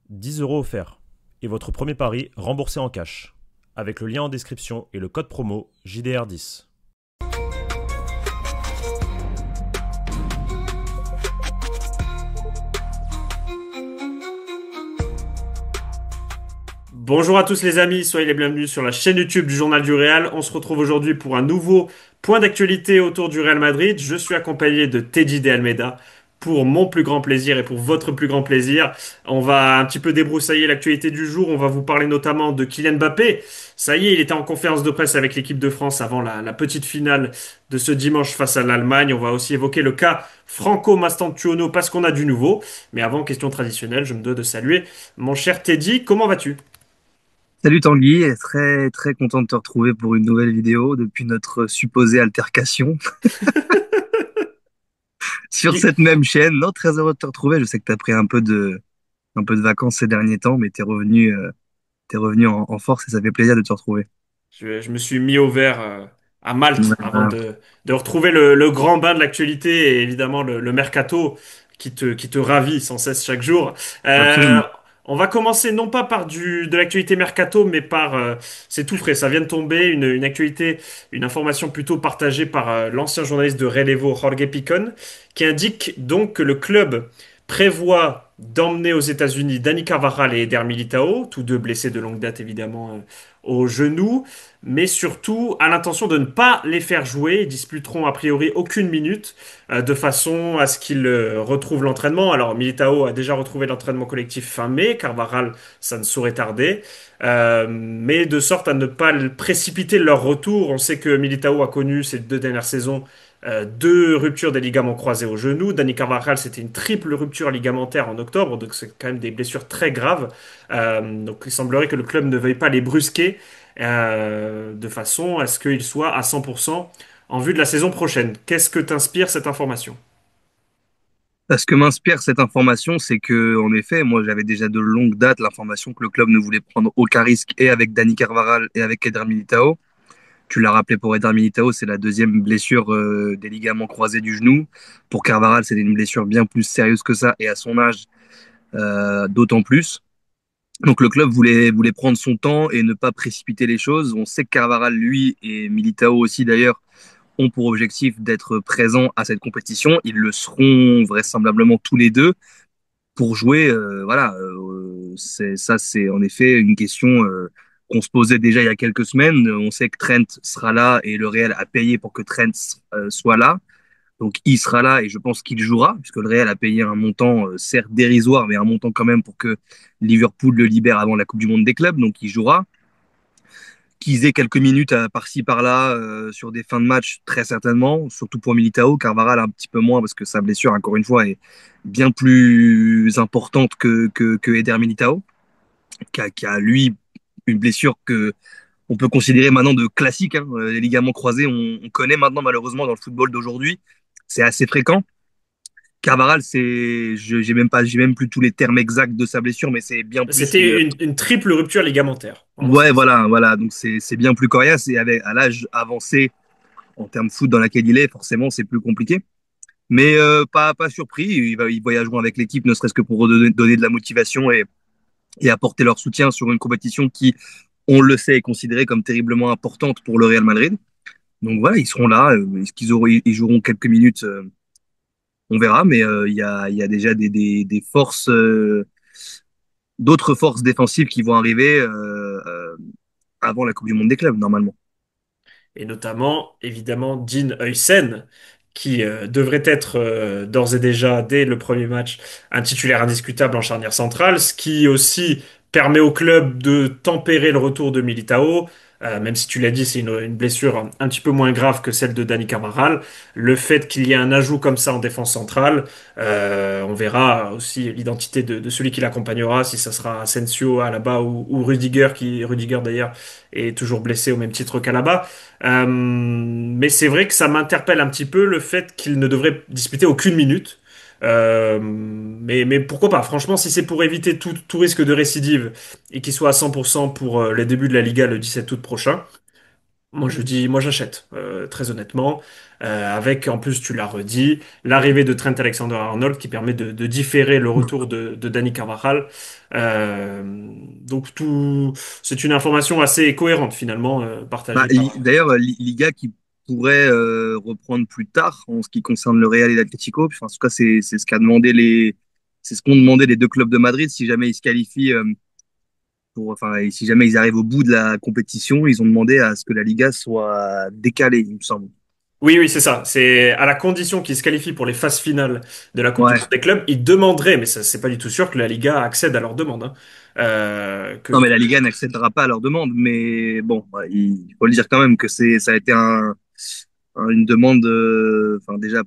10 € offerts. Et votre premier pari remboursé en cash. Avec le lien en description et le code promo JDR10. Bonjour à tous les amis, soyez les bienvenus sur la chaîne YouTube du Journal du Real. On se retrouve aujourd'hui pour un nouveau point d'actualité autour du Real Madrid. Je suis accompagné de Teddy De Almeida pour mon plus grand plaisir et pour votre plus grand plaisir. On va un petit peu débroussailler l'actualité du jour. On va vous parler notamment de Kylian Mbappé. Ça y est, il était en conférence de presse avec l'équipe de France avant la petite finale de ce dimanche face à l'Allemagne. On va aussi évoquer le cas Franco Mastantuono parce qu'on a du nouveau. Mais avant, question traditionnelle, je me dois de saluer mon cher Teddy. Comment vas-tu? Salut Tanguy, très très content de te retrouver pour une nouvelle vidéo depuis notre supposée altercation sur Qui- cette même chaîne. Non, très heureux de te retrouver. Je sais que tu as pris un peu de vacances ces derniers temps, mais t'es revenu en force et ça fait plaisir de te retrouver. je me suis mis au vert à Malte avant Voilà, de retrouver le grand bain de l'actualité et évidemment le mercato qui te ravit sans cesse chaque jour. Euh, absolument. on va commencer non pas par de l'actualité mercato, mais c'est tout frais, ça vient de tomber, une actualité, une information plutôt partagée par l'ancien journaliste de Relevo, Jorge Picon, qui indique donc que le club prévoit d'emmener aux États-Unis Dani Carvajal et Eder Militao, tous deux blessés de longue date évidemment au genou, mais surtout à l'intention de ne pas les faire jouer. Ils disputeront a priori aucune minute, de façon à ce qu'ils retrouvent l'entraînement. Alors Militao a déjà retrouvé l'entraînement collectif fin mai, Carvajal, ça ne saurait tarder. Mais de sorte à ne pas précipiter leur retour. On sait que Militao a connu ces 2 dernières saisons deux ruptures des ligaments croisés au genou. Dani Carvajal, c'était une triple rupture ligamentaire en octobre, donc c'est quand même des blessures très graves. Donc il semblerait que le club ne veuille pas les brusquer de façon à ce qu'ils soient à 100% en vue de la saison prochaine. Qu'est-ce que t'inspire cette information? Ce que m'inspire cette information, c'est que, en effet, moi j'avais déjà de longue date l'information que le club ne voulait prendre aucun risque et avec Dani Carvajal et avec Eder Militao. Tu l'as rappelé pour Eder Militao, c'est la deuxième blessure des ligaments croisés du genou. Pour Carvajal, c'était une blessure bien plus sérieuse que ça et à son âge, d'autant plus. Donc le club voulait prendre son temps et ne pas précipiter les choses. On sait que Carvajal, lui, et Militao aussi d'ailleurs, ont pour objectif d'être présents à cette compétition. Ils le seront vraisemblablement tous les deux pour jouer. Voilà, c'est en effet une question qu'on se posait déjà il y a quelques semaines. On sait que Trent sera là et le Real a payé pour que Trent soit là. Donc il sera là et je pense qu'il jouera, puisque le Real a payé un montant certes dérisoire, mais un montant quand même pour que Liverpool le libère avant la Coupe du Monde des clubs. Donc il jouera. Qu'ils aient quelques minutes par-ci par-là sur des fins de match, très certainement, surtout pour Militao. Carvajal un petit peu moins parce que sa blessure, encore une fois, est bien plus importante que Eder Militao, qui a lui une blessure que on peut considérer maintenant de classique. Hein. Les ligaments croisés, on connaît maintenant malheureusement dans le football d'aujourd'hui. C'est assez fréquent. Carvajal, j'ai même plus tous les termes exacts de sa blessure, mais c'est bien plus C'était une triple rupture ligamentaire. Vraiment, ouais, voilà, voilà. Donc c'est bien plus coriace et avec à l'âge avancé en termes de foot dans laquelle il est, forcément, c'est plus compliqué. Mais pas surpris, ils voyageront avec l'équipe, ne serait-ce que pour donner de la motivation et apporter leur soutien sur une compétition qui, on le sait, est considérée comme terriblement importante pour le Real Madrid. Donc voilà, ils seront là. Est-ce ils joueront quelques minutes, on verra, mais il y a déjà des forces, d'autres forces défensives qui vont arriver avant la Coupe du Monde des clubs, normalement. Et notamment, évidemment, Dean Huijsen, qui devrait être d'ores et déjà, dès le premier match, un titulaire indiscutable en charnière centrale, ce qui aussi permet au club de tempérer le retour de Militao. Même si tu l'as dit, c'est une blessure un petit peu moins grave que celle de Dani Carvajal. Le fait qu'il y ait un ajout comme ça en défense centrale, on verra aussi l'identité de celui qui l'accompagnera, si ça sera Asensio à Alaba ou Rudiger, Rudiger d'ailleurs est toujours blessé au même titre qu'Alaba. Mais c'est vrai que ça m'interpelle un petit peu le fait qu'il ne devrait disputer aucune minute. Mais pourquoi pas? Franchement, si c'est pour éviter tout risque de récidive et qu'il soit à 100% pour les débuts de la Liga le 17 août prochain, Moi j'achète, très honnêtement. Avec, en plus, tu l'as redit, l'arrivée de Trent Alexander-Arnold qui permet de différer le retour de Dani Carvajal. Euh, donc c'est une information assez cohérente finalement, Bah, partagée par. d'ailleurs, Liga qui pourrait reprendre plus tard en ce qui concerne le Real et l'Atlético. Enfin, en tout cas, c'est ce qu'a demandé c'est ce qu'ont demandé les deux clubs de Madrid si jamais ils se qualifient enfin, et si jamais ils arrivent au bout de la compétition, ils ont demandé à ce que la Liga soit décalée, il me semble. Oui, oui, c'est ça. C'est à la condition qu'ils se qualifient pour les phases finales de la Coupe du Ouais. Monde des clubs, ils demanderaient, mais ça c'est pas du tout sûr que la Liga accède à leur demande. Hein. Non, mais la Liga n'acceptera pas à leur demande. Mais bon, ouais, il faut le dire quand même que ça a été une demande, enfin déjà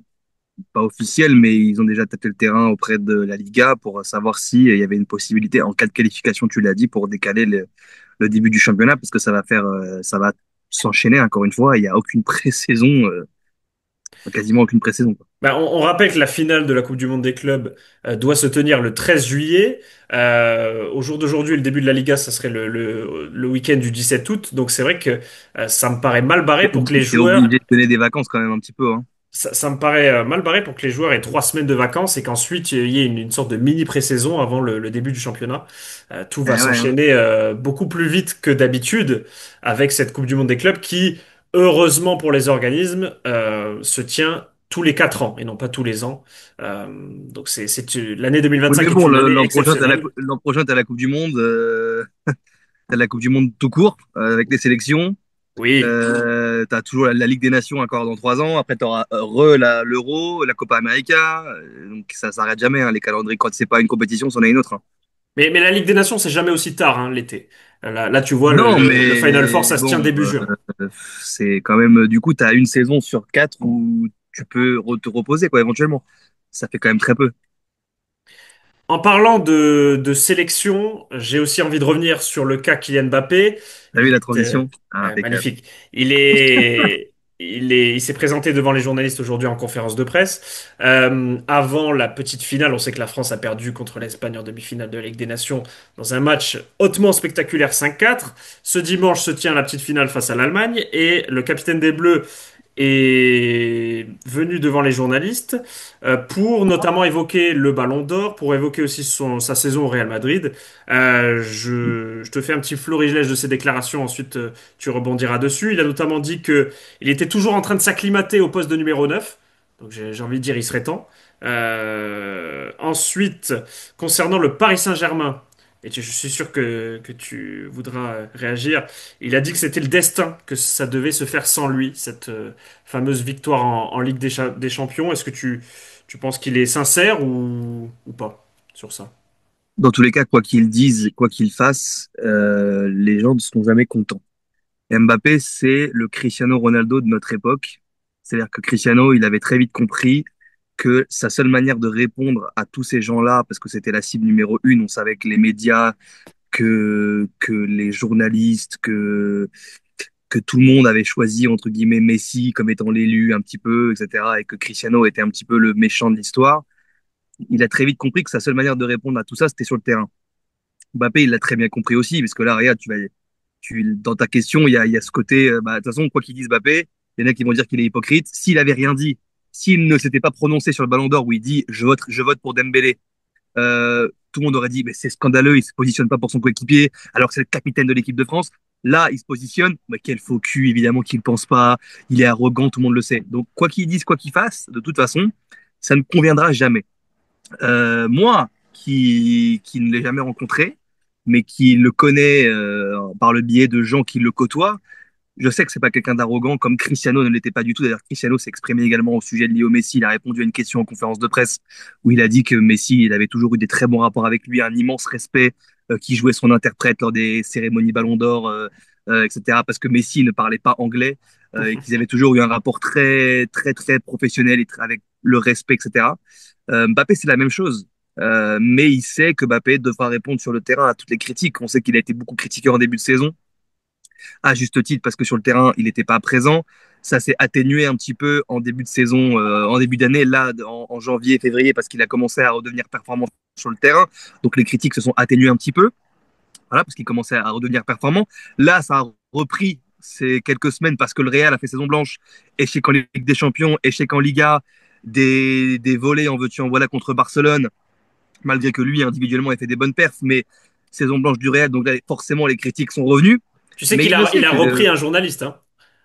pas officielle, mais ils ont déjà tâté le terrain auprès de la Liga pour savoir si il y avait une possibilité en cas de qualification, tu l'as dit, pour décaler le début du championnat, parce que ça va s'enchaîner encore une fois. Il n'y a aucune pré-saison, quasiment aucune pré-saison, quoi. Bah, on rappelle que la finale de la Coupe du Monde des clubs doit se tenir le 13 juillet. Au jour d'aujourd'hui, le début de la Liga, ça serait le week-end du 17 août. Donc c'est vrai que ça me paraît mal barré pour que les T'es joueurs. obligé de donner des vacances quand même un petit peu, hein. Ça me paraît mal barré pour que les joueurs aient 3 semaines de vacances et qu'ensuite il y ait une sorte de mini pré-saison avant le début du championnat. Tout Eh va ouais, hein. s'enchaîner beaucoup plus vite que d'habitude avec cette Coupe du Monde des clubs qui, heureusement pour les organismes, se tient tous les 4 ans et non pas tous les ans. Donc l'année Oui, mais 2025 est bon, une année l'an prochain, exceptionnelle. l'an prochain, t'as la Coupe du Monde, t'as la Coupe du Monde tout court, avec les sélections. Oui. T'as toujours la Ligue des Nations encore dans 3 ans. Après, t'auras l'Euro, la Copa América. Donc, ça s'arrête jamais, hein, les calendriers. Quand c'est pas une compétition, c'en est une autre, hein. Mais la Ligue des Nations, c'est jamais aussi tard, hein, l'été. Là, tu vois, Non, le Final Four, mais ça se tient bon, début juin. c'est quand même. Du coup, t'as une saison sur 4 où tu peux te reposer, quoi, éventuellement. Ça fait quand même très peu. En parlant de sélection, j'ai aussi envie de revenir sur le cas Kylian Mbappé. T'as vu la transition? Ah, Ouais, impeccable. magnifique. Il s'est présenté devant les journalistes aujourd'hui en conférence de presse. Avant la petite finale, on sait que la France a perdu contre l'Espagne en demi-finale de la Ligue des Nations dans un match hautement spectaculaire 5-4. Ce dimanche se tient la petite finale face à l'Allemagne et le capitaine des Bleus est venu devant les journalistes pour notamment évoquer le Ballon d'Or, pour évoquer aussi sa saison au Real Madrid. Je te fais un petit florilège de ses déclarations, ensuite tu rebondiras dessus. Il a notamment dit que il était toujours en train de s'acclimater au poste de numéro 9. Donc j'ai envie de dire il serait temps. Ensuite, concernant le Paris Saint-Germain, et je suis sûr que tu voudras réagir, il a dit que c'était le destin, que ça devait se faire sans lui, cette fameuse victoire en Ligue des Champions. Est-ce que tu penses qu'il est sincère ou pas sur ça? Dans tous les cas, quoi qu'ils disent, quoi qu'ils fassent, les gens ne seront jamais contents. Mbappé, c'est le Cristiano Ronaldo de notre époque. C'est-à-dire que Cristiano, il avait très vite compris que sa seule manière de répondre à tous ces gens-là, parce que c'était la cible numéro une, on savait que les médias, que les journalistes, que tout le monde avait choisi, entre guillemets, Messi comme étant l'élu un petit peu, etc., et que Cristiano était un petit peu le méchant de l'histoire. Il a très vite compris que sa seule manière de répondre à tout ça, c'était sur le terrain. Mbappé, il l'a très bien compris aussi, parce que là, regarde, dans ta question, il y a ce côté, bah, de toute façon, quoi qu'il dise Mbappé, il y en a qui vont dire qu'il est hypocrite. S'il avait rien dit, s'il ne s'était pas prononcé sur le Ballon d'Or où il dit je vote pour Dembélé, tout le monde aurait dit mais c'est scandaleux, il se positionne pas pour son coéquipier alors que c'est le capitaine de l'équipe de France. Là, il se positionne, mais quel faux cul, évidemment qu'il ne pense pas, il est arrogant, tout le monde le sait. Donc, quoi qu'il dise, quoi qu'il fasse, de toute façon, ça ne conviendra jamais. Moi, qui ne l'ai jamais rencontré, mais qui le connaît par le biais de gens qui le côtoient, je sais que c'est pas quelqu'un d'arrogant comme Cristiano ne l'était pas du tout. D'ailleurs, Cristiano s'est exprimé également au sujet de Léo Messi. Il a répondu à une question en conférence de presse où il a dit que Messi, il avait toujours eu des très bons rapports avec lui, un immense respect, qui jouait son interprète lors des cérémonies Ballon d'Or, etc. Parce que Messi ne parlait pas anglais et qu'ils avaient toujours eu un rapport très, très, très professionnel avec le respect, etc. Mbappé, c'est la même chose. Mais il sait que Mbappé devra répondre sur le terrain à toutes les critiques. On sait qu'il a été beaucoup critiqué en début de saison à juste titre parce que sur le terrain, il n'était pas présent. Ça s'est atténué un petit peu en début de saison, en début d'année, là, en janvier, février, parce qu'il a commencé à redevenir performant sur le terrain. Donc les critiques se sont atténuées un petit peu, voilà, parce qu'il commençait à redevenir performant. Là, ça a repris C'est quelques semaines parce que le Real a fait saison blanche, échec en Ligue des Champions, échec en Liga, des volets en veux-tu en voilà contre Barcelone, malgré que lui individuellement ait fait des bonnes perfs, mais saison blanche du Real, donc là forcément les critiques sont revenues, Tu sais mais qu'il il le a, il sait a que repris un journaliste hein,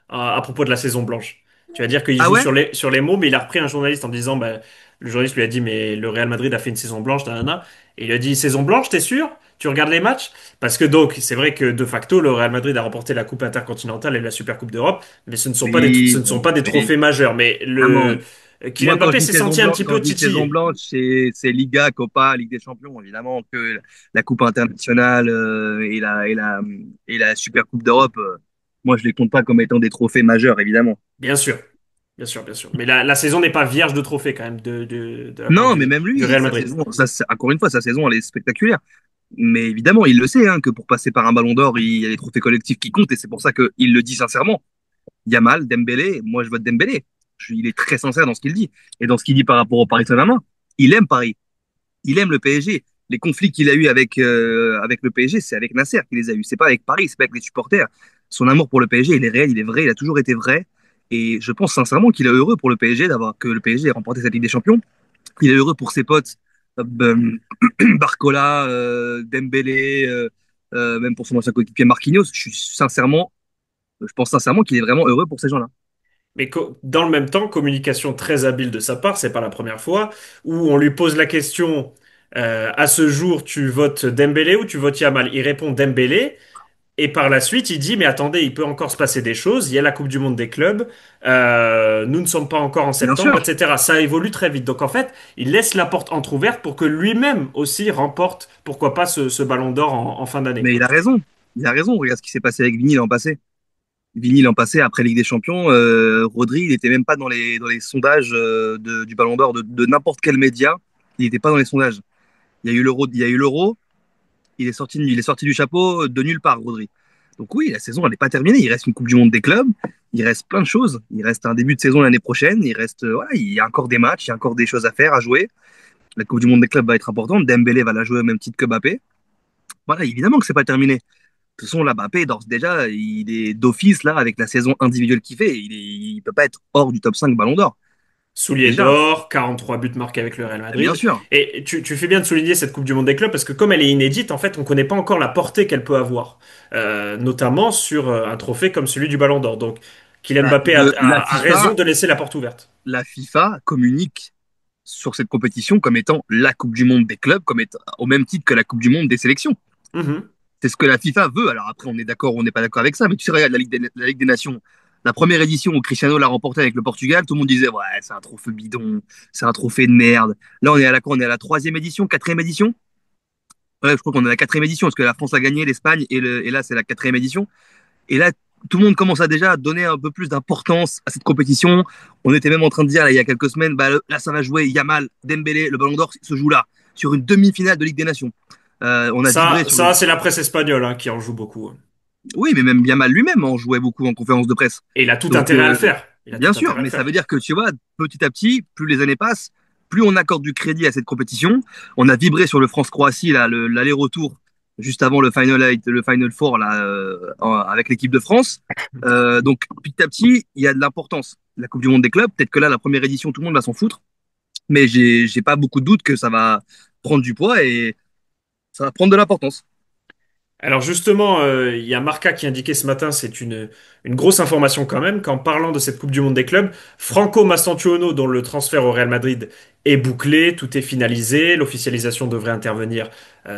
à propos de la saison blanche. Tu vas dire qu'il ah joue ouais, sur les mots, mais il a repris un journaliste en disant, bah, le journaliste lui a dit, mais le Real Madrid a fait une saison blanche, nanana. Et il a dit, saison blanche, t'es sûr? Tu regardes les matchs? Parce que donc, c'est vrai que de facto, le Real Madrid a remporté la Coupe intercontinentale et la Super Coupe d'Europe, mais ce oui, ne sont pas des mais trophées majeurs. Mais vraiment. Kylian Moi, Mbappé s'est senti un petit quand peu je dis saison titillé. blanche, c'est Liga, Copa, Ligue des Champions, évidemment, que la Coupe internationale et la Super Coupe d'Europe, moi, je les compte pas comme étant des trophées majeurs, évidemment. Bien sûr, bien sûr, bien sûr. Mais la saison n'est pas vierge de trophées quand même de la part Non, mais même du lui, Real sa Madrid. saison, encore une fois, sa saison, elle est spectaculaire. Mais évidemment, il le sait, hein, que pour passer par un ballon d'or, il y a les trophées collectifs qui comptent, et c'est pour ça qu'il le dit sincèrement. Yamal, Dembélé, moi, je vote Dembélé. Il est très sincère dans ce qu'il dit. Et dans ce qu'il dit par rapport au Paris Saint-Germain, il aime Paris. Il aime le PSG. Les conflits qu'il a eu avec le PSG, c'est avec Nasser qu'il les a eu. C'est pas avec Paris, c'est pas avec les supporters. Son amour pour le PSG, il est réel, il est vrai, il a toujours été vrai. Et je pense sincèrement qu'il est heureux pour le PSG d'avoir que le PSG ait remporté cette Ligue des Champions. Il est heureux pour ses potes, Barcola, Dembélé, même pour son ancien coéquipier Marquinhos. Je pense sincèrement qu'il est vraiment heureux pour ces gens-là. Mais dans le même temps, communication très habile de sa part, c'est pas la première fois, où on lui pose la question, à ce jour, tu votes Dembélé ou tu votes Yamal? Il répond Dembélé, et par la suite, il dit, mais attendez, il peut encore se passer des choses, il y a la Coupe du Monde des clubs, nous ne sommes pas encore en Bien septembre, sûr, etc. Ça évolue très vite. Donc en fait, il laisse la porte entrouverte pour que lui-même aussi remporte, pourquoi pas, ce ballon d'or en fin d'année, mais quoi. il a raison. Il a raison. Regarde ce qui s'est passé avec Vini l'an passé. Vini l'an passé, après Ligue des Champions, Rodri, il n'était même pas dans les sondages du Ballon d'Or de n'importe quel média. Il n'était pas dans les sondages. Il y a eu l'Euro, il est sorti du chapeau de nulle part, Rodri. Donc oui, la saison, elle n'est pas terminée. Il reste une Coupe du Monde des clubs, il reste plein de choses. Il reste un début de saison l'année prochaine, il reste, voilà, il y a encore des matchs, il y a encore des choses à faire, à jouer. La Coupe du Monde des clubs va être importante. Dembélé va la jouer au même titre que Mbappé. Voilà, évidemment que c'est pas terminé. De toute façon, là, Mbappé, déjà, il est d'office, là, avec la saison individuelle qu'il fait. Il peut pas être hors du top 5 Ballon d'Or. Soulier Déjà, d'or, 43 buts marqués avec le Real bien Madrid. sûr. Et tu fais bien de souligner cette Coupe du Monde des clubs parce que comme elle est inédite, en fait, on ne connaît pas encore la portée qu'elle peut avoir, notamment sur un trophée comme celui du Ballon d'Or. Donc, Kylian Bah, Mbappé a raison de laisser la porte ouverte. La FIFA communique sur cette compétition comme étant la Coupe du Monde des clubs, comme étant, au même titre que la Coupe du Monde des sélections. Mhm. C'est ce que la FIFA veut. Alors après, on est d'accord ou on n'est pas d'accord avec ça, mais tu sais, regarde la Ligue des Nations. La première édition où Cristiano l'a remporté avec le Portugal, tout le monde disait ouais, c'est un trophée bidon, c'est un trophée de merde. Là, on est à la troisième édition, quatrième édition. Ouais, je crois qu'on est à la quatrième édition parce que la France a gagné, l'Espagne et là c'est la quatrième édition. Et là, tout le monde commence à déjà donner un peu plus d'importance à cette compétition. On était même en train de dire là, il y a quelques semaines, bah, là ça va jouer Yamal, Dembélé, le Ballon d'Or se joue là sur une demi-finale de Ligue des Nations. On a vibré sur le. Ça c'est la presse espagnole hein, qui en joue beaucoup. Oui, mais même Yamal lui-même en jouait beaucoup en conférence de presse. Et il a tout Donc, intérêt à le faire. Il a tout bien sûr, intérêt à le mais ça faire. veut dire que tu vois, petit à petit, plus les années passent, plus on accorde du crédit à cette compétition. On a vibré sur le France-Croatie, là, l'aller-retour, juste avant le Final Four, là, avec l'équipe de France. Donc, petit à petit, il y a de l'importance. La Coupe du Monde des clubs, peut-être que là, la première édition, tout le monde va s'en foutre, mais j'ai pas beaucoup de doute que ça va prendre du poids et ça va prendre de l'importance. Alors justement, il y a Marca qui indiquait ce matin, c'est une grosse information quand même, qu'en parlant de cette Coupe du Monde des clubs, Franco Mastantuono, dont le transfert au Real Madrid est bouclé, tout est finalisé, l'officialisation devrait intervenir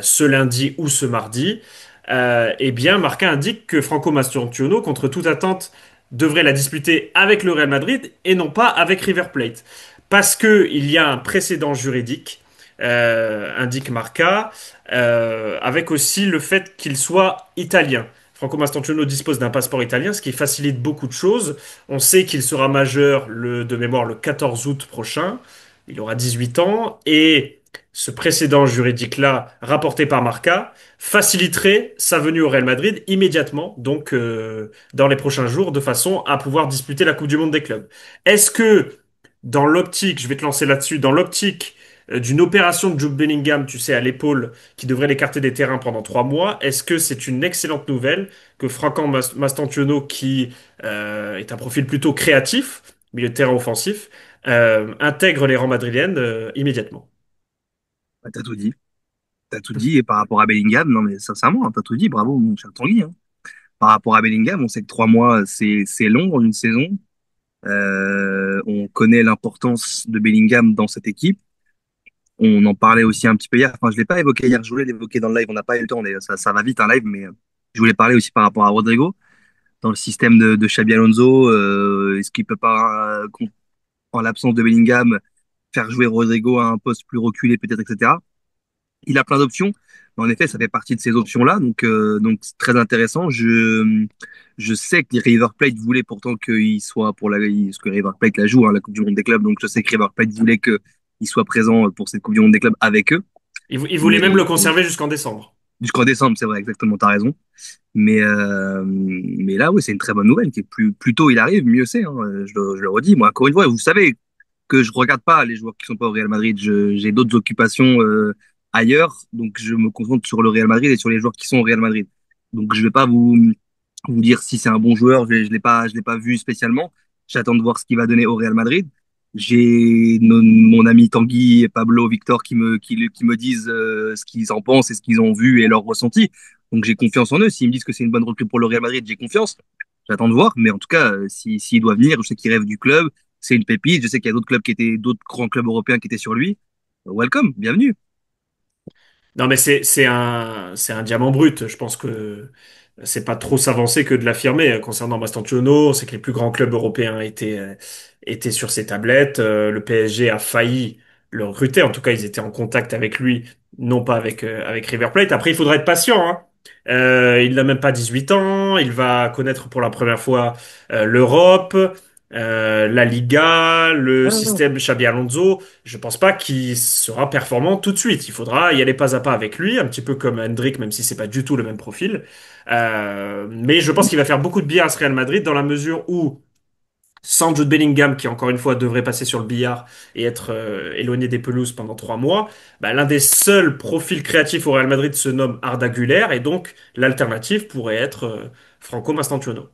ce lundi ou ce mardi, eh bien Marca indique que Franco Mastantuono, contre toute attente, devrait la disputer avec le Real Madrid et non pas avec River Plate. Parce que il y a un précédent juridique, indique Marca, avec aussi le fait qu'il soit italien. Franco Mastantuono dispose d'un passeport italien, ce qui facilite beaucoup de choses. On sait qu'il sera majeur de mémoire le 14 août prochain. Il aura 18 ans et ce précédent juridique-là, rapporté par Marca, faciliterait sa venue au Real Madrid immédiatement, donc dans les prochains jours, de façon à pouvoir disputer la Coupe du Monde des clubs. Est-ce que, dans l'optique, je vais te lancer là-dessus, dans l'optique d'une opération de Jude Bellingham, tu sais, à l'épaule, qui devrait l'écarter des terrains pendant 3 mois, est-ce que c'est une excellente nouvelle que Franco Mastantuono, qui est un profil plutôt créatif, milieu de terrain offensif, intègre les rangs madrilènes immédiatement? Bah, t'as tout dit. T'as tout dit. Et par rapport à Bellingham, non mais sincèrement, hein, t'as tout dit. Bravo, mon cher Tanguy, hein. Par rapport à Bellingham, on sait que 3 mois, c'est long dans une saison. On connaît l'importance de Bellingham dans cette équipe. On en parlait aussi un petit peu hier. Enfin, je l'ai pas évoqué hier. Je voulais l'évoquer dans le live. On n'a pas eu le temps. Ça va vite un live, mais je voulais parler aussi par rapport à Rodrigo dans le système de Xabi Alonso. Est-ce qu'il peut pas, en l'absence de Bellingham, faire jouer Rodrigo à un poste plus reculé, peut-être, etc. Il a plein d'options. Mais en effet, ça fait partie de ces options-là. Donc c'est très intéressant. Je sais que les River Plate voulaient pourtant qu'il soit pour parce que River Plate la joue, hein, la Coupe du Monde des clubs. Donc je sais que River Plate voulait qu'il soit présent pour cette Coupe du Monde des clubs avec eux. Il voulait Mais même le conserver jusqu'en décembre. jusqu'en décembre, c'est vrai, exactement, t'as raison. Mais là, oui, c'est une très bonne nouvelle. Plus tôt il arrive, mieux c'est, hein. Je le redis. Moi, encore une fois, vous savez que je regarde pas les joueurs qui sont pas au Real Madrid. J'ai d'autres occupations ailleurs, donc je me concentre sur le Real Madrid et sur les joueurs qui sont au Real Madrid. Donc je vais pas vous dire si c'est un bon joueur. Je l'ai pas vu spécialement. J'attends de voir ce qu'il va donner au Real Madrid. J'ai mon ami Tanguy, et Pablo, Victor qui me disent ce qu'ils en pensent et ce qu'ils ont vu et leur ressenti. Donc j'ai confiance en eux. S'ils me disent que c'est une bonne recrue pour le Real Madrid, j'ai confiance. J'attends de voir. Mais en tout cas, s'il doit venir, je sais qu'il rêve du club. C'est une pépite. Je sais qu'il y a d'autres grands clubs européens qui étaient sur lui. Welcome, bienvenue. Non, mais c'est un diamant brut. Je pense que c'est pas trop s'avancer que de l'affirmer. Concernant Mastantuono, c'est que les plus grands clubs européens étaient sur ses tablettes. Le PSG a failli le recruter. En tout cas, ils étaient en contact avec lui, non pas avec River Plate. Après, il faudra être patient, hein. Il n'a même pas 18 ans. Il va connaître pour la première fois l'Europe, la Liga, le système Xabi Alonso. Je pense pas qu'il sera performant tout de suite. Il faudra y aller pas à pas avec lui, un petit peu comme Hendrick, même si c'est pas du tout le même profil. Mais je pense qu'il va faire beaucoup de bien à ce Real Madrid dans la mesure où, sans Jude Bellingham, qui encore une fois devrait passer sur le billard et être éloigné des pelouses pendant 3 mois, bah, l'un des seuls profils créatifs au Real Madrid se nomme Arda Güler et donc l'alternative pourrait être Franco Mastantuono.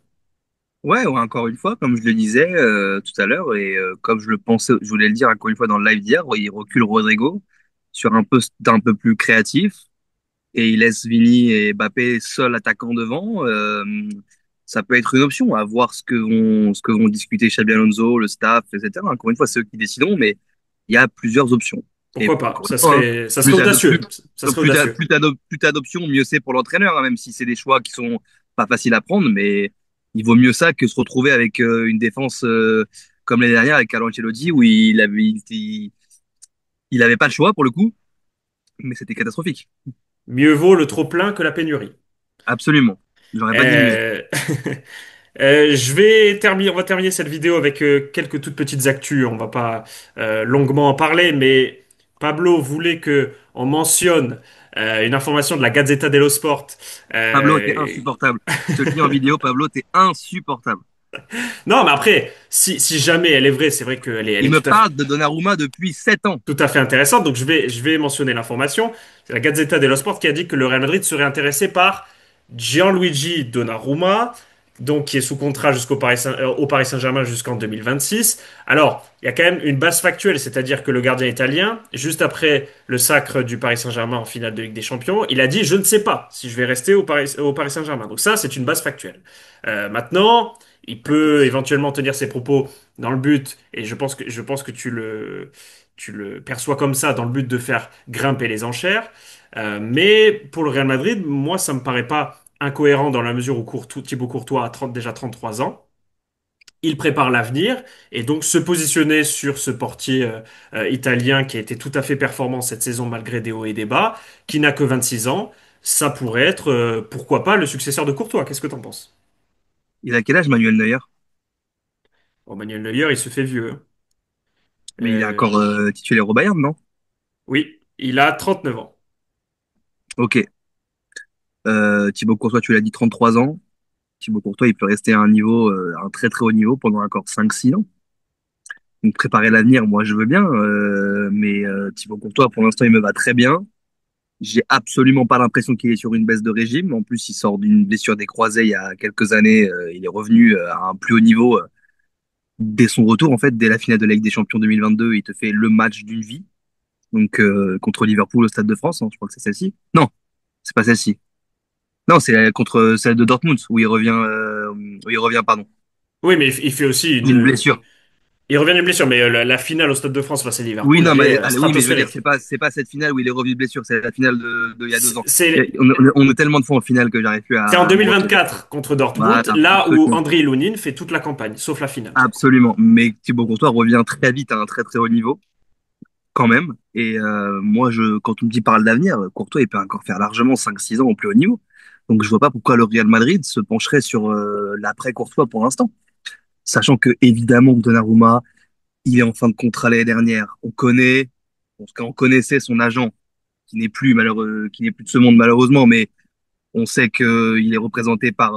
Ouais, ouais, encore une fois, comme je le disais tout à l'heure, et comme je le pensais, je voulais le dire encore une fois dans le live d'hier, il recule Rodrigo sur un poste un peu plus créatif et il laisse Vini et Mbappé seuls attaquants devant. Ça peut être une option, à voir ce que vont discuter Xabi Alonso, le staff, etc. Encore une fois, c'est eux qui décideront, mais il y a plusieurs options. Et Pourquoi pas? encore une Ça fois, hein, serait, ça serait plus t'as plus, audacieux. Ça serait plus t'as- audacieux. plus t'as d'op- plus t'as d'options, mieux c'est pour l'entraîneur, hein, même si c'est des choix qui sont pas faciles à prendre, mais il vaut mieux ça que se retrouver avec une défense comme l'année dernière avec Carlo Ancelotti où il avait pas le choix pour le coup, mais c'était catastrophique. Mieux vaut le trop-plein que la pénurie. Absolument. J'aurais pas dit mieux. Euh, on va terminer cette vidéo avec quelques toutes petites actus. On va pas longuement en parler, mais Pablo voulait que on mentionne une information de la Gazzetta dello Sport. Pablo, t'es Euh, insupportable. Je te le dis en vidéo, Pablo, t'es insupportable. Non, mais après, si jamais elle est vraie, c'est vrai qu'elle est Il me tout à fait, parle de Donnarumma depuis 7 ans. tout à fait intéressante. Donc je vais mentionner l'information. C'est la Gazzetta dello Sport qui a dit que le Real Madrid serait intéressé par Gianluigi Donnarumma, donc qui est sous contrat au Paris Saint-Germain jusqu'en 2026. Alors, il y a quand même une base factuelle, c'est-à-dire que le gardien italien, juste après le sacre du Paris Saint-Germain en finale de Ligue des Champions, il a dit je ne sais pas si je vais rester au Paris Saint-Germain. Donc ça, c'est une base factuelle. Maintenant, il peut éventuellement tenir ses propos dans le but, et je pense que tu le perçois comme ça dans le but de faire grimper les enchères. Mais pour le Real Madrid, moi, ça me paraît pas incohérent dans la mesure où Thibaut Courtois a déjà 33 ans. Il prépare l'avenir et donc se positionner sur ce portier italien qui a été tout à fait performant cette saison malgré des hauts et des bas, qui n'a que 26 ans, ça pourrait être, pourquoi pas, le successeur de Courtois. Qu'est-ce que t'en penses? Il a quel âge, Manuel Neuer? Bon, Manuel Neuer, il se fait vieux, hein. Mais il est Euh, encore titulaire au Bayern, non? oui, il a 39 ans. Ok. Thibaut Courtois, tu l'as dit, 33 ans. Thibaut Courtois, il peut rester à un très très haut niveau pendant encore 5 6 ans. Donc préparer l'avenir, moi je veux bien, mais Thibaut Courtois, pour l'instant, il me va très bien. J'ai absolument pas l'impression qu'il est sur une baisse de régime. En plus, il sort d'une blessure des croisés il y a quelques années. Il est revenu à un plus haut niveau dès son retour, en fait, dès la finale de la Ligue des Champions 2022. Il te fait le match d'une vie. Donc contre Liverpool au Stade de France, hein, je crois que c'est celle-ci. Non, c'est pas celle-ci. Non, c'est contre celle de Dortmund où il revient, pardon, Oui, mais il fait aussi d'une blessure. il revient d'une blessure, mais la finale au Stade de France face à Oui, Liverpool, non, elle mais est oui, mais je veux dire, stratosphérique. c'est pas cette finale où il est revenu de blessure, c'est la finale il y a 2 ans. C'est On est tellement de fois en finale que j'arrive plus c'est en à me retenir. 2024 contre Dortmund, Voilà, là où absolument. Andriy Lounine fait toute la campagne, sauf la finale. Absolument. Mais Thibaut Courtois revient très vite à un très très haut niveau, quand même. Et moi, quand on me dit parle d'avenir, Courtois, il peut encore faire largement 5 6 ans au plus haut niveau. Donc je vois pas pourquoi le Real Madrid se pencherait sur l'après Courtois pour l'instant. Sachant que, évidemment, Donnarumma, il est en fin de contrat l'année dernière. En tout cas, on connaissait son agent, qui n'est plus malheureux, qui n'est plus de ce monde malheureusement, mais on sait qu'il est représenté par,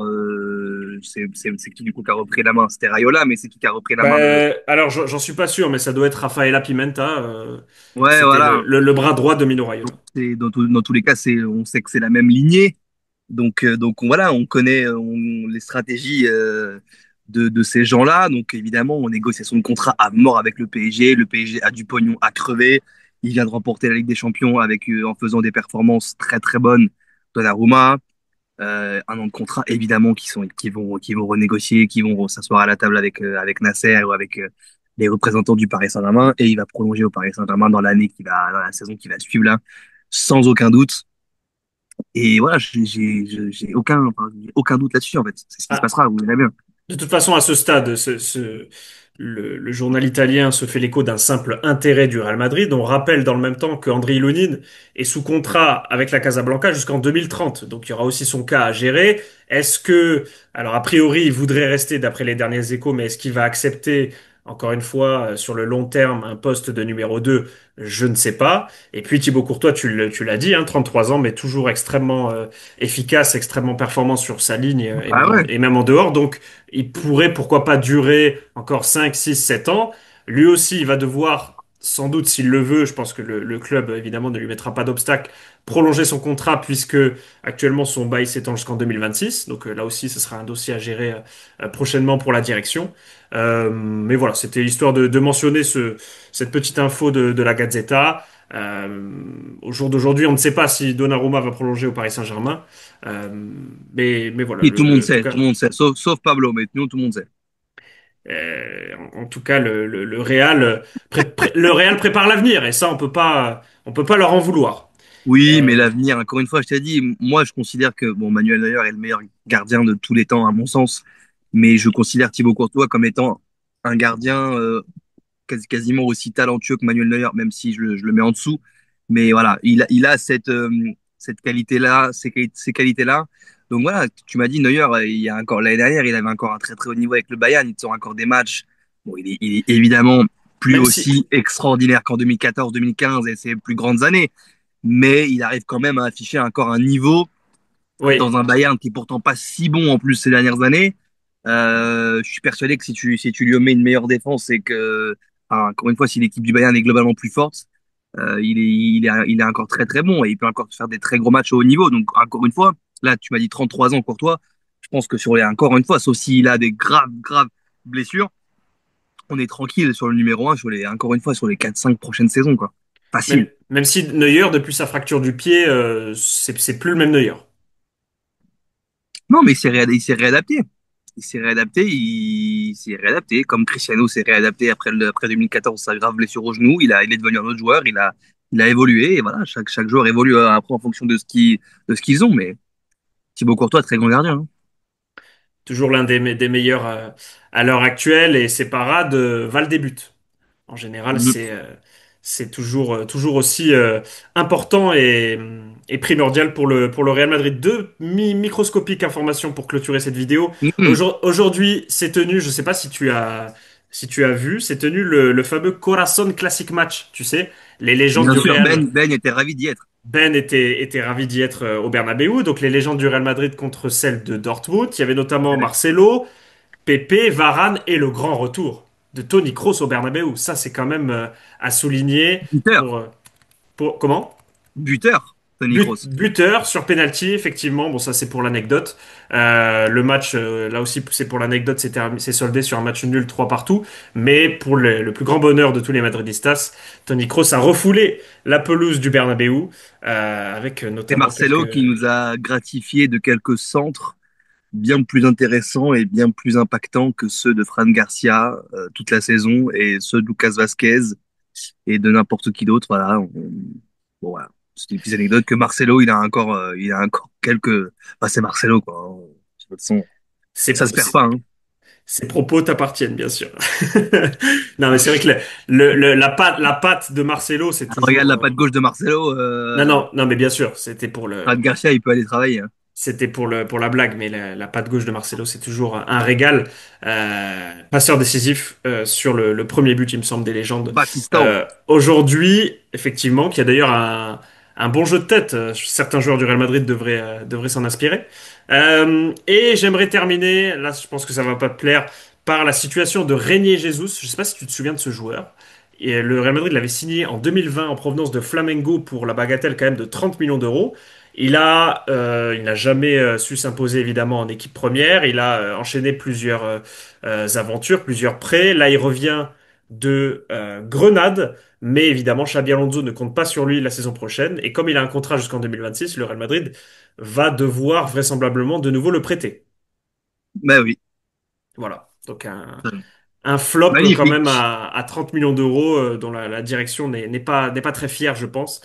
c'est qui du coup qui a repris la main? C'était Raiola, mais c'est qui a repris la main de, Alors, j'en suis pas sûr, mais ça doit être Rafaela Pimenta. ouais, C'était voilà. le bras droit de Mino Raiola. Dans tous les cas, on sait que c'est la même lignée. Donc voilà, on connaît les stratégies de ces gens-là. Donc évidemment, on négociation de contrat à mort avec le PSG. Le PSG a du pognon à crever. Il vient de remporter la Ligue des Champions en faisant des performances très très bonnes. Donnarumma, 1 an de contrat évidemment qui vont renégocier, qui vont s'asseoir à la table avec Nasser ou avec les représentants du Paris Saint-Germain, et il va prolonger au Paris Saint-Germain dans la saison qui va suivre là, sans aucun doute. Et voilà, j'ai aucun doute là-dessus, en fait. C'est ce qui se Ah, passera, vous verrez bien. de toute façon, à ce stade, le journal italien se fait l'écho d'un simple intérêt du Real Madrid. On rappelle dans le même temps que Andriy Lunin est sous contrat avec la Casablanca jusqu'en 2030. Donc il y aura aussi son cas à gérer. Est-ce que, alors a priori, il voudrait rester d'après les derniers échos, mais est-ce qu'il va accepter, encore une fois, sur le long terme, un poste de numéro 2? Je ne sais pas. Et puis Thibaut Courtois, tu l'as dit, hein, 33 ans, mais toujours extrêmement efficace, extrêmement performant sur sa ligne Ah ouais. et même en dehors. Donc il pourrait, pourquoi pas, durer encore 5 6 7 ans. Lui aussi, il va devoir, sans doute s'il le veut, je pense que le club, évidemment, ne lui mettra pas d'obstacle, prolonger son contrat puisque actuellement son bail s'étend jusqu'en 2026. Donc là aussi, ce sera un dossier à gérer prochainement pour la direction. Mais voilà, c'était histoire de mentionner cette petite info de la Gazzetta. Au jour d'aujourd'hui, on ne sait pas si Donnarumma va prolonger au Paris Saint-Germain. Euh, mais voilà, Et tout le monde en tout sait, cas, tout le monde sait, sauf Pablo, mais nous, tout le monde sait. en tout cas, le Real, le Real prépare l'avenir et ça, on peut pas leur en vouloir. Oui, mais Euh, l'avenir, encore une fois, je t'ai dit, moi, je considère que, bon, Manuel Neuer est le meilleur gardien de tous les temps, à mon sens, mais je considère Thibaut Courtois comme étant un gardien quasiment aussi talentueux que Manuel Neuer, même si je le mets en dessous. Mais voilà, il a cette qualité-là, ces qualités-là. Donc voilà, tu m'as dit Neuer, il y a encore l'année dernière, il avait encore un très très haut niveau avec le Bayern, il sort encore des matchs. Bon, il est évidemment plus même si, aussi extraordinaire qu'en 2014-2015 et ses plus grandes années, mais il arrive quand même à afficher encore un niveau oui, dans un Bayern qui est pourtant pas si bon en plus ces dernières années. Je suis persuadé que si tu lui mets une meilleure défense et que, enfin, encore une fois, si l'équipe du Bayern est globalement plus forte, il est encore très très bon et il peut encore faire des très gros matchs au haut niveau. Donc encore une fois, là tu m'as dit 33 ans pour toi. Je pense que encore une fois, sauf s'il a des graves blessures, on est tranquille sur le numéro un encore une fois, sur les 4 5 prochaines saisons, quoi. Facile. même si Neuer, depuis sa fracture du pied, c'est plus le même Neuer. Non, mais il s'est réadapté. Il s'est réadapté. Comme Cristiano s'est réadapté après 2014, sa grave blessure au genou. Il est devenu un autre joueur. Il a évolué. Et voilà, chaque joueur évolue après en fonction de ce qu'ils ont. Mais Thibaut Courtois, très grand gardien, hein. Toujours l'un des meilleurs à l'heure actuelle et ses parades valent des buts. En général, Mm. c'est toujours, toujours aussi important et primordial pour le Real Madrid. Deux microscopiques informations pour clôturer cette vidéo. Mm. Aujourd'hui, c'est tenu, je sais pas si tu as vu, c'est tenu le fameux Corazon Classic Match. Tu sais, les légendes Bien du sûr, Real. Ben était ravi d'y être. Ben était ravi d'y être au Bernabéu. Donc les légendes du Real Madrid contre celles de Dortmund. Il y avait notamment Ouais. Marcelo, Pepe, Varane et le grand retour de Toni Kroos au Bernabéu. Ça, c'est quand même à souligner Buteur, pour, comment? buteur, Toni Kroos. Buteur sur penalty, effectivement. Bon, ça c'est pour l'anecdote. Le match, là aussi, c'est pour l'anecdote, c'est soldé sur un match nul 3 partout. Mais pour le plus grand bonheur de tous les Madridistas, Toni Kroos a refoulé la pelouse du Bernabéu, avec Et notamment Marcelo qui quelques. nous a gratifié de quelques centres bien plus intéressants et bien plus impactants que ceux de Fran Garcia toute la saison et ceux de Lucas Vasquez et de n'importe qui d'autre. Voilà. Bon, voilà. C'est une petite anecdote que Marcelo, il a encore quelques. Enfin, c'est Marcelo, quoi, hein. De toute façon, Ces, ça pro- se perd pas, hein. ces propos t'appartiennent, bien sûr. Non, mais c'est vrai que la patte de Marcelo, c'est Ah, regarde toujours. la patte gauche de Marcelo. Non, non, non, mais bien sûr, Fran Garcia, il peut aller travailler, hein. c'était pour la blague, mais la patte gauche de Marcelo, c'est toujours un régal. Passeur décisif sur le premier but, il me semble, des légendes. Batistao. Aujourd'hui, effectivement, qui a d'ailleurs un bon jeu de tête. Certains joueurs du Real Madrid devraient s'en inspirer. Et j'aimerais terminer, là, je pense que ça va pas te plaire, par la situation de Reinier Jesus. Je sais pas si tu te souviens de ce joueur. Et le Real Madrid l'avait signé en 2020 en provenance de Flamengo pour la bagatelle quand même de 30 millions d'euros. Il n'a jamais su s'imposer évidemment en équipe première. Il a enchaîné plusieurs aventures, plusieurs prêts. Là, il revient de Grenade, mais évidemment, Xabi Alonso ne compte pas sur lui la saison prochaine. Et comme il a un contrat jusqu'en 2026, le Real Madrid va devoir vraisemblablement de nouveau le prêter. Bah oui. Voilà. Donc un flop quand même Magnifique. à 30 millions d'euros, dont la direction n'est pas très fière, je pense,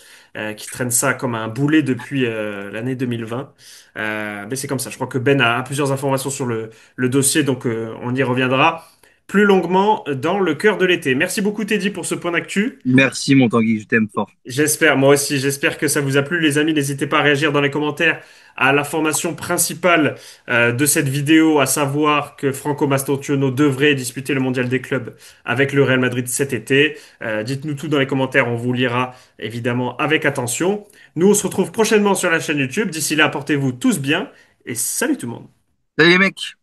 qui traîne ça comme un boulet depuis l'année 2020. Mais c'est comme ça. Je crois que Ben a plusieurs informations sur le dossier, donc on y reviendra plus longuement dans le cœur de l'été. Merci beaucoup Teddy pour ce point d'actu. Merci, mon Tanguy, je t'aime fort. J'espère, moi aussi, j'espère que ça vous a plu, les amis. N'hésitez pas à réagir dans les commentaires à l'information principale de cette vidéo, à savoir que Franco Mastantuono devrait disputer le Mondial des clubs avec le Real Madrid cet été. Dites-nous tout dans les commentaires, on vous lira évidemment avec attention. Nous, on se retrouve prochainement sur la chaîne YouTube. D'ici là, portez-vous tous bien et salut tout le monde. Salut les mecs.